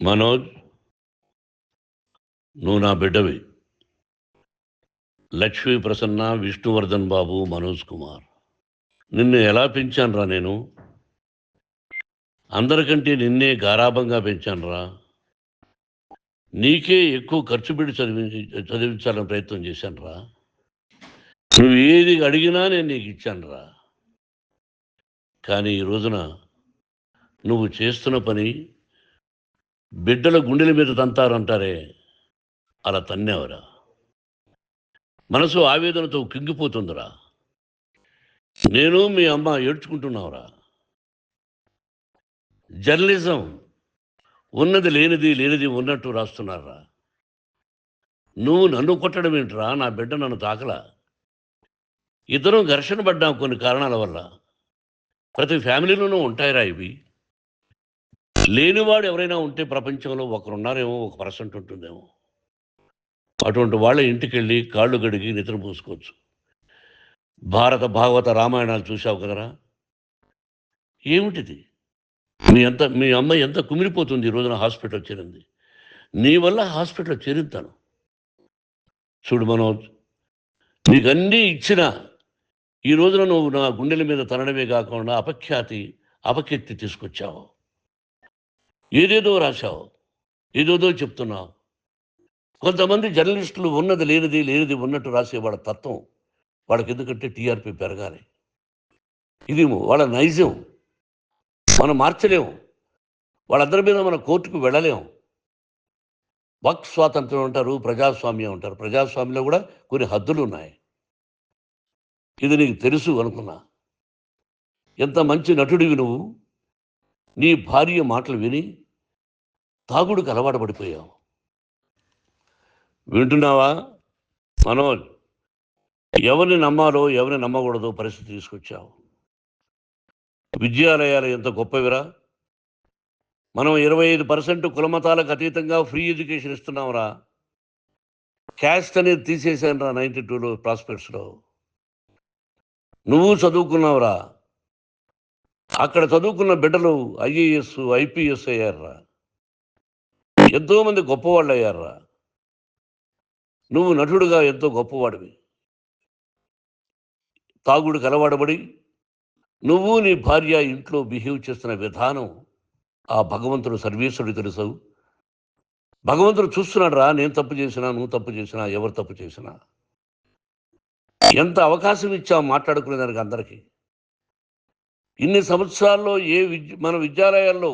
మనోజ్, నువ్వు నా బిడ్డవి. లక్ష్మీ ప్రసన్న, విష్ణువర్ధన్ బాబు, మనోజ్ కుమార్. నిన్ను ఎలా పెంచానురా నేను? అందరికంటే నిన్నే గారాభంగా పెంచానురా. నీకే ఎక్కువ ఖర్చు పెట్టి చదివించాలని ప్రయత్నం చేశానురా. నువ్వు ఏది అడిగినా నేను నీకు ఇచ్చానురా. కానీ ఈ రోజున నువ్వు చేస్తున్న పని బిడ్డల గుండెల మీద తంతారంటారే, అలా తన్నావురా. మనసు ఆవేదనతో కింగిపోతుందిరా. నేను మీ అమ్మ ఏడ్చుకుంటున్నావురా. జర్నలిజం ఉన్నది లేనిది, లేనిది ఉన్నట్టు రాస్తున్నారా. నువ్వు నన్ను కొట్టడం ఏంట్రా? నా బిడ్డ నన్ను తాకలా. ఇద్దరం ఘర్షణ పడ్డాం కొన్ని కారణాల వల్ల. ప్రతి ఫ్యామిలీలోనూ ఉంటాయిరా ఇవి. లేనివాడు ఎవరైనా ఉంటే ప్రపంచంలో ఒకరున్నారేమో, 1% ఉంటుందేమో. అటువంటి వాళ్ళ ఇంటికి వెళ్ళి కాళ్ళు గడిగి నిద్ర పూసుకోవచ్చు. భారత భాగవత రామాయణాలు చూసావు కదరా. ఏమిటిది? మీ అమ్మ ఎంత కుమిలిపోతుంది ఈ రోజున హాస్పిటల్ చేరింది. నీ వల్ల హాస్పిటల్ చేరుతాను. చూడు మనోజ్, నీకన్నీ ఇచ్చిన ఈ రోజున నువ్వు నా గుండెల మీద తనడమే కాకుండా అపకీర్తి తీసుకొచ్చావు. ఏదేదో రాశావు, ఏదేదో చెప్తున్నావు. కొంతమంది జర్నలిస్టులు ఉన్నది లేనిది, లేనిది ఉన్నట్టు రాసే వాళ్ళ తత్వం వాళ్ళకి ఎందుకంటే టీఆర్పీ పెరగాలి. ఇది వాళ్ళ నైజం. మనం మార్చలేము. వాళ్ళందరి మీద మన కోర్టుకు వెళ్ళలేము. వాక్ స్వాతంత్రం అంటారు, ప్రజాస్వామ్యం అంటారు. ప్రజాస్వామ్యంలో కూడా కొన్ని హద్దులు ఉన్నాయి. ఇది నీకు తెలుసు అనుకున్నా. ఎంత మంచి నటుడివి నువ్వు. నీ భార్య మాటలు విని తాగుడుకు అలవాటు పడిపోయావు. వింటున్నావా మనోజ్? ఎవరిని నమ్మాలో ఎవరిని నమ్మకూడదో పరిస్థితి తీసుకొచ్చావు. విద్యాలయాలు ఎంత గొప్పవిరా. మనం 25% కులమతాలకు అతీతంగా ఫ్రీ ఎడ్యుకేషన్ ఇస్తున్నాంరా. క్యాస్ట్ అనేది తీసేసాను రా 92లో ప్రాస్పెక్ట్స్లో. నువ్వు చదువుకున్నావురా. అక్కడ చదువుకున్న బిడ్డలు ఐఏఎస్, ఐపీఎస్ అయ్యారురా. ఎంతోమంది గొప్పవాళ్ళు అయ్యారురా. నువ్వు నటుడుగా ఎంతో గొప్పవాడివి. తాగుడికి అలవాడబడి నువ్వు నీ భార్య ఇంట్లో బిహేవ్ చేస్తున్న విధానం ఆ భగవంతుడు సర్వేశ్వరుడు తెలుసు. భగవంతుడు చూస్తున్నాడు రా. నేను తప్పు చేసినా, నువ్వు తప్పు చేసినా, ఎవరు తప్పు చేసినా. ఎంత అవకాశం ఇచ్చావు మాట్లాడుకునేదానికి అందరికీ. ఇన్ని సంవత్సరాల్లో మన విద్యాలయాల్లో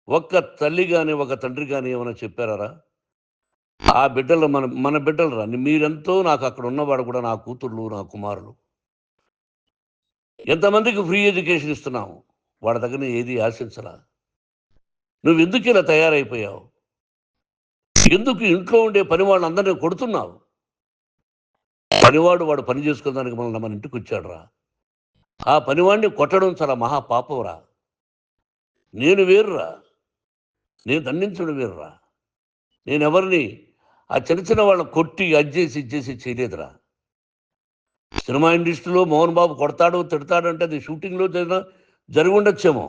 ఒక్క తల్లి కానీ ఒక తండ్రి కానీ ఏమైనా చెప్పారా? ఆ బిడ్డలు మన బిడ్డలు రా. మీరెంతో నాకు అక్కడ ఉన్నవాడు కూడా నా కూతుర్లు, నా కుమారులు. ఎంతమందికి ఫ్రీ ఎడ్యుకేషన్ ఇస్తున్నావు. వాడి దగ్గర ఏది ఆశించరా. నువ్వు ఎందుకు ఇలా తయారైపోయావు? ఎందుకు ఇంట్లో ఉండే పని వాళ్ళందరినీ కొడుతున్నావు? పనివాడు వాడు పని చేసుకోవడానికి మన ఇంటికి వచ్చాడు రా. ఆ పనివాడిని కొట్టడం చాలా మహాపాపంరా. నేను వేరురా. నేను దండించడం వేరురా. నేను ఎవరిని ఆ చిన్న వాళ్ళని కొట్టి ఇచ్చేసి చేయలేదురా. సినిమా ఇండస్ట్రీలో మోహన్ బాబు కొడతాడు, తిడతాడు అంటే అది షూటింగ్లో జరిగి ఉండొచ్చేమో.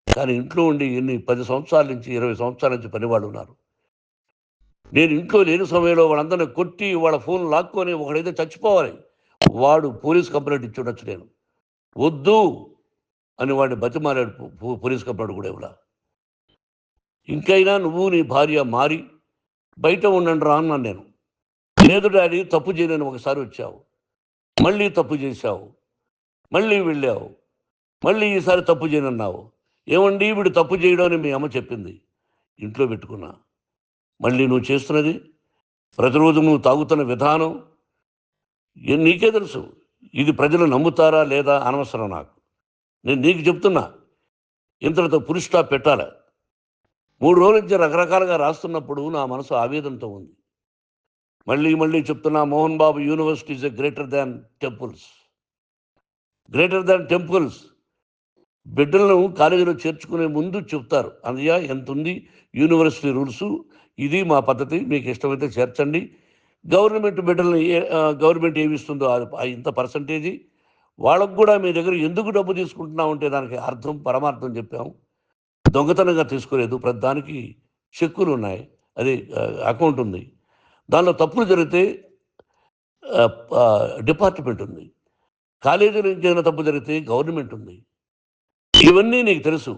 కానీ ఇంట్లో ఉండి 10 సంవత్సరాల నుంచి 20 సంవత్సరాల నుంచి పనివాళ్ళు ఉన్నారు. నేను ఇంట్లో లేని సమయంలో వాళ్ళందరినీ కొట్టి వాళ్ళ ఫోన్ లాక్కొని ఒకడైతే చచ్చిపోవాలి. వాడు పోలీస్ కంప్లైంట్ ఇచ్చి ఉండొచ్చు. నేను వద్దు అని వాడిని బతిమాలాడు. పోలీస్ కంప్లైంట్ కూడా ఇవ్వలా. ఇంకైనా నువ్వు నీ భార్య మారి బయట ఉండండి రా అన్నాను నేను. లేదు డాడీ, తప్పు చేయలేని ఒకసారి వచ్చావు, మళ్ళీ తప్పు చేశావు, మళ్ళీ వెళ్ళావు, మళ్ళీ ఈసారి తప్పు చేయనన్నావు. ఏమండి వీడు తప్పు చేయడం అని మీ అమ్మ చెప్పింది. ఇంట్లో పెట్టుకున్నా. మళ్ళీ నువ్వు చేస్తున్నది, ప్రతిరోజు నువ్వు తాగుతున్న విధానం నీకే తెలుసు. ఇది ప్రజలు నమ్ముతారా లేదా అనవసరం నాకు. నేను నీకు చెప్తున్నా, ఇంతటితో ఫుల్ స్టాప్ పెట్టాలి. 3 రోజుల నుంచి రకరకాలుగా రాస్తున్నప్పుడు నా మనసు ఆవేదనతో ఉంది. మళ్ళీ చెప్తున్నా, Mohan Babu university is greater than temples. Greater than temples. బిడ్డలను కాలేజీలో చేర్చుకునే ముందు చెప్తారు, అన్నయ్య ఎంత ఉంది యూనివర్సిటీ రూల్స్, ఇది మా పద్ధతి, మీకు ఇష్టమైతే చేర్చండి. గవర్నమెంట్ బిడ్డలను గవర్నమెంట్ ఏమిస్తుందో ఇంత పర్సంటేజీ వాళ్ళకు కూడా మీ దగ్గర ఎందుకు డబ్బు తీసుకుంటున్నావు అంటే దానికి అర్థం పరమార్థం చెప్పాము. దొంగతనంగా తీసుకోలేదు. ప్రతిదానికి చెక్కులు ఉన్నాయి, అది అకౌంట్ ఉంది. దానిలో తప్పులు జరిగితే డిపార్ట్మెంట్ ఉంది. కాలేజీలో ఏదైనా తప్పు జరిగితే గవర్నమెంట్ ఉంది. ఇవన్నీ నీకు తెలుసు.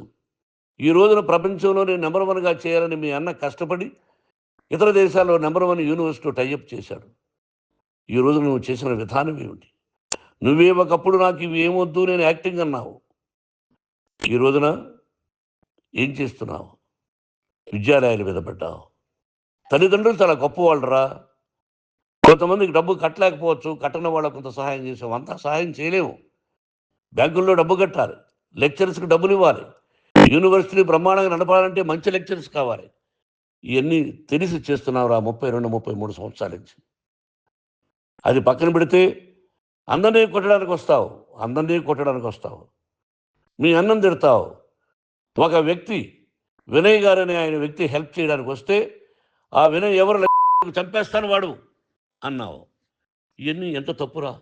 ఈ రోజున ప్రపంచంలోనే నెంబర్ 1గా చేయాలని మీ అన్న కష్టపడి ఇతర దేశాల్లో నెంబర్ 1 యూనివర్సిటీ టైఅప్ చేశాడు. ఈ రోజు నువ్వు చేసిన విధానం ఏమిటి? నువ్వే ఒకప్పుడు నాకు ఇవి ఏమొద్దు, నేను యాక్టింగ్ అన్నావు. ఈ రోజున ఏం చేస్తున్నావు? విద్యాలయాల మీద పడ్డావు. తల్లిదండ్రులు చాలా గొప్పవాళ్ళరా. కొంతమందికి డబ్బు కట్టలేకపోవచ్చు, కట్టని వాళ్ళకు కొంత సహాయం చేసాం. అంతా సహాయం చేయలేము. బ్యాంకుల్లో డబ్బు కట్టాలి, లెక్చరర్స్కి డబ్బులు ఇవ్వాలి, యూనివర్సిటీ బ్రహ్మాండంగా నడపాలంటే మంచి లెక్చరర్స్ కావాలి. ఇవన్నీ తెలిసి చేస్తున్నావురా 32, 33 సంవత్సరాల నుంచి. అది పక్కన పెడితే అందరినీ కొట్టడానికి వస్తావు. మీ అన్నం తిడతావు. ఒక వ్యక్తి వినయ్ గారని ఆయన వ్యక్తి హెల్ప్ చేయడానికి వస్తే ఆ వినయ్ ఎవరు చంపేస్తాను వాడు అన్నావు. ఇవన్నీ ఎంత తప్పురా?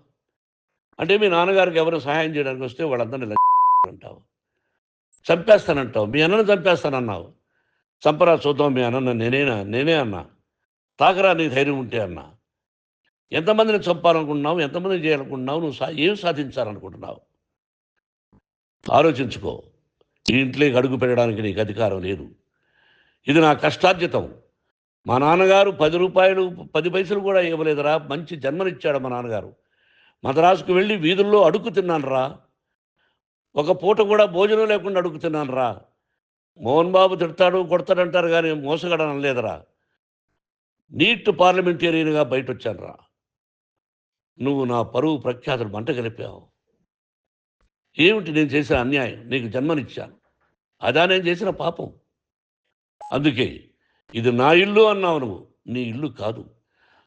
అంటే మీ నాన్నగారికి ఎవరు సహాయం చేయడానికి వస్తే వాళ్ళందరినీ అంటావు, చంపేస్తానంటావు. మీ అన్నను చంపేస్తానన్నావు. చంపరా చూద్దాం మీ అన్న, నేనే అన్నా. తాకరా నీ ధైర్యం ఉంటే అన్నా. ఎంతమందిని చంపాలనుకుంటున్నావు? ఎంతమందిని చేయాలనుకుంటున్నావు? నువ్వు ఏం సాధించాలనుకుంటున్నావు? ఆలోచించుకో. ఈ ఇంట్లోకి అడుగు పెట్టడానికి నీకు అధికారం లేదు. ఇది నా కష్టార్జితం. మా నాన్నగారు 10 రూపాయలు 10 పైసలు కూడా ఇవ్వలేదురా. మంచి జన్మనిచ్చాడు మా నాన్నగారు. మద్రాసుకు వెళ్ళి వీధుల్లో అడుగు తిన్నాను రా. ఒక పూట కూడా భోజనం లేకుండా అడుగు తిన్నాను రా. మోహన్ బాబు తిడతాడు కొడతాడంటారు కానీ మోసగాడని అనలేదురా. నీట్ పార్లమెంటేరియన్గా బయట వచ్చాను రా. నువ్వు నా పరువు ప్రఖ్యాతులు మంట కలిపావు. ఏమిటి నేను చేసిన అన్యాయం? నీకు జన్మనిచ్చాను, అదా నేను చేసిన పాపం. అందుకే ఇది నా ఇల్లు అన్నావు. నువ్వు నీ ఇల్లు కాదు.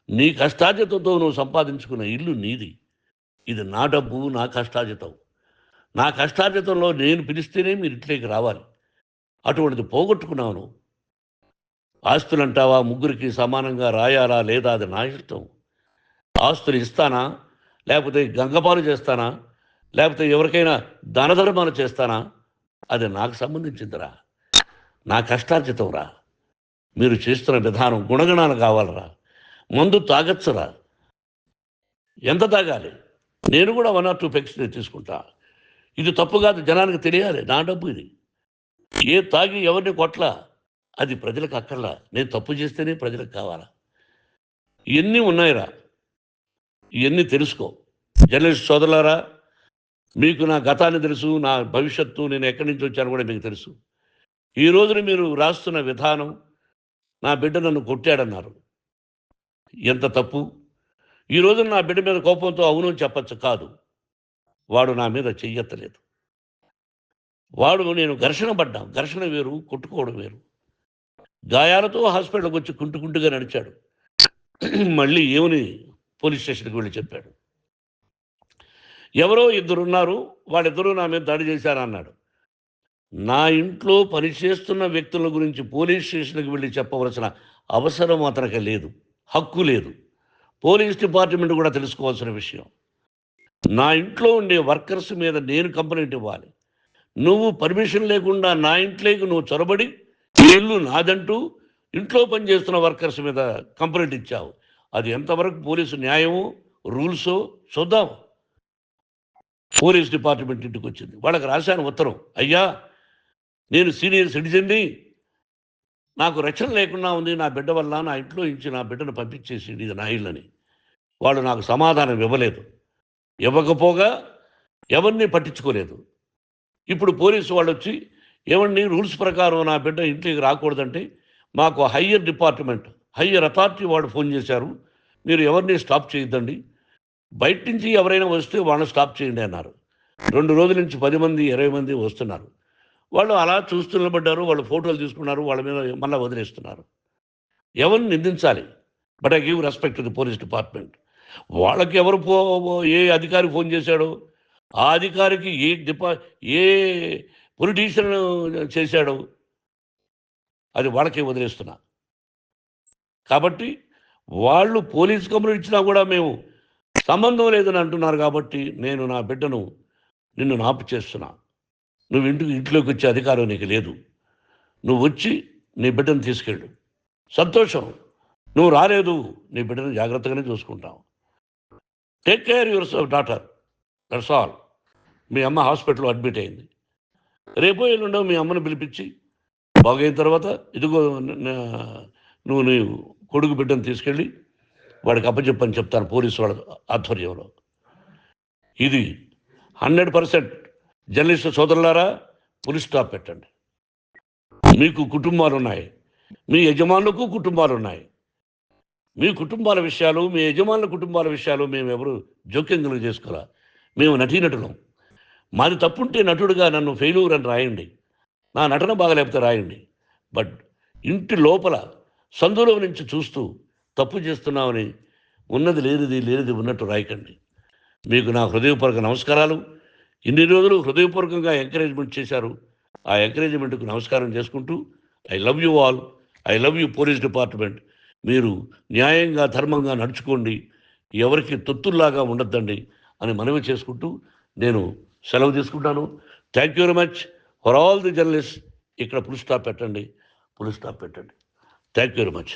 నీ కష్టార్జితంతో నువ్వు సంపాదించుకున్న ఇల్లు నీది. ఇది నా డబ్బు, నా కష్టార్జితం. నా కష్టార్జితంలో నేను పిలిస్తేనే మీరు ఇంట్లోకి రావాలి. అటువంటిది పోగొట్టుకున్నావు నువ్వు. ఆస్తులు అంటావా? ముగ్గురికి సమానంగా రాయాలా లేదా అది నా ఇష్టం. ఆస్తులు ఇస్తానా, లేకపోతే గంగపాలు చేస్తానా, లేకపోతే ఎవరికైనా దానధర్మాలు చేస్తానా, అది నాకు సంబంధించిందిరా. నా కష్టార్జితం రా. మీరు చేస్తున్న విధానం గుణగణాలు కావాలరా. మందు తాగచ్చురా. ఎంత తాగాలి? నేను కూడా 1 or 2 పెగ్స్ తీసుకుంటా. ఇది తప్పు కాదు, జనానికి తెలియాలి. నా డబ్బు ఇది. ఏ తాగి ఎవరిని కొట్లా, అది ప్రజలకు అక్కర్లా. నేను తప్పు చేస్తేనే ప్రజలకు కావాలా. ఇవన్నీ ఉన్నాయిరా. ఇవన్నీ తెలుసుకో. జర్నలిస్ట్ సోదరులారా, మీకు నా గతాన్ని తెలుసు, నా భవిష్యత్తు, నేను ఎక్కడి నుంచి వచ్చాను కూడా మీకు తెలుసు. ఈ రోజున మీరు రాస్తున్న విధానం, నా బిడ్డ నన్ను కొట్టాడన్నారు. ఎంత తప్పు! ఈ రోజున నా బిడ్డ మీద కోపంతో అవును చెప్పచ్చు. కాదు, వాడు నా మీద చెయ్యెత్తలేదు. నేను ఘర్షణ పడ్డాం. ఘర్షణ వేరు, కొట్టుకోవడం వేరు. గాయాలతో హాస్పిటల్కి వచ్చి కుంటుకుంటుగా నడిచాడు. మళ్ళీ ఏమని పోలీస్ స్టేషన్కి వెళ్ళి చెప్పాడు. ఎవరో 2 ఉన్నారు, వాళ్ళిద్దరూ నా మీద దాడి చేశారన్నాడు. నా ఇంట్లో పనిచేస్తున్న వ్యక్తుల గురించి పోలీస్ స్టేషన్కి వెళ్ళి చెప్పవలసిన అవసరం అతనికి లేదు, హక్కు లేదు. పోలీస్ డిపార్ట్మెంట్ కూడా తెలుసుకోవాల్సిన విషయం. నా ఇంట్లో ఉండే వర్కర్స్ మీద నేను కంప్లైంట్ ఇవ్వాలి. నువ్వు పర్మిషన్ లేకుండా నా ఇంట్లోకి నువ్వు చొరబడి ఇల్లు నాదంటూ ఇంట్లో పనిచేస్తున్న వర్కర్స్ మీద కంప్లైంట్ ఇచ్చావు. అది ఎంతవరకు పోలీసు న్యాయమో రూల్సో చూద్దాం. పోలీస్ డిపార్ట్మెంట్ ఇంటికి వచ్చింది. వాళ్ళకి రాశాను ఉత్తరం, అయ్యా నేను సీనియర్ సిటిజన్ని, నాకు రక్షణ లేకుండా ఉంది, నా బిడ్డ వల్ల నా ఇంట్లో నుంచి నా బిడ్డను పంపించేసి ఇది నా ఇల్లని. వాళ్ళు నాకు సమాధానం ఇవ్వలేదు. ఇవ్వకపోగా ఎవరిని పట్టించుకోలేదు. ఇప్పుడు పోలీసు వాళ్ళు వచ్చి ఏమండి రూల్స్ ప్రకారం నా బిడ్డ ఇంటికి రాకూడదంటే మాకు హయ్యర్ అథారిటీ వాడు ఫోన్ చేశారు, మీరు ఎవరిని స్టాప్ చేయొద్దండి, బయట నుంచి ఎవరైనా వస్తే వాళ్ళని స్టాప్ చేయండి అన్నారు. 2 రోజుల నుంచి 10 మంది 20 మంది వస్తున్నారు. వాళ్ళు అలా చూస్తూ నిలబడ్డారు. వాళ్ళు ఫోటోలు తీసుకున్నారు, వాళ్ళ మీద మళ్ళీ వదిలేస్తున్నారు. ఎవరిని నిందించాలి? But I give respect to the police department. వాళ్ళకి ఎవరు ఏ అధికారి ఫోన్ చేశాడో, ఆ అధికారికి ఏ పొలిటీషియన్ చేశాడో అది వాళ్ళకే వదిలేస్తున్నా. కాబట్టి వాళ్ళు పోలీస్ కంప్లైంట్ ఇచ్చినా కూడా మేము సంబంధం లేదని అంటున్నారు. కాబట్టి నేను నా బిడ్డను నిన్ను నాపు చేస్తున్నా. నువ్వు ఇంట్లోకి వచ్చే అధికారం నీకు లేదు. నువ్వు వచ్చి నీ బిడ్డను తీసుకెళ్ళు. సంతోషం. నువ్వు రాలేదు, నీ బిడ్డను జాగ్రత్తగానే చూసుకుంటావు. Take care your daughter, that's all. మీ అమ్మ హాస్పిటల్లో అడ్మిట్ అయింది. రేపో ఎల్లుండో మీ అమ్మను పిలిపించి బాగైన తర్వాత ఇదిగో నువ్వు నీ కొడుకు బిడ్డను తీసుకెళ్ళి వాడికి అప్పచెప్పని చెప్తాను పోలీసు వాళ్ళ ఆధ్వర్యంలో. ఇది 100% జర్నలిస్టు సోదరులారా, ఫుల్ స్టాప్ పెట్టండి. మీకు కుటుంబాలు ఉన్నాయి, మీ యజమానులకు కుటుంబాలు ఉన్నాయి. మీ కుటుంబాల విషయాలు, మీ యజమానుల కుటుంబాల విషయాలు మేము ఎవరు జోక్యం కలుగు చేసుకోరా. మేము నటీనటులం. మాది తప్పుంటే నటుడుగా నన్ను ఫెయిల్యూర్ అని రాయండి, నా నటన బాగలేకపోతే రాయండి. బట్ ఇంటి లోపల సందులో నుంచి చూస్తూ తప్పు చేస్తున్నామని ఉన్నది లేనిది, లేనిది ఉన్నట్టు రాయకండి. మీకు నా హృదయపూర్వక నమస్కారాలు. ఇన్ని రోజులు హృదయపూర్వకంగా ఎంకరేజ్మెంట్ చేశారు. ఆ ఎంకరేజ్మెంట్కు నమస్కారం చేసుకుంటూ I love you all. I love you police department. మీరు న్యాయంగా ధర్మంగా నడుచుకోండి, ఎవరికి తొత్తుల్లాగా ఉండొద్దండి అని మనవి చేసుకుంటూ నేను సెలవు తీసుకుంటాను. Thank you very much for all the journalist. ఇక్కడ ఫుల్ స్టాప్ పెట్టండి, ఫుల్ స్టాప్ పెట్టండి. Thank you very much.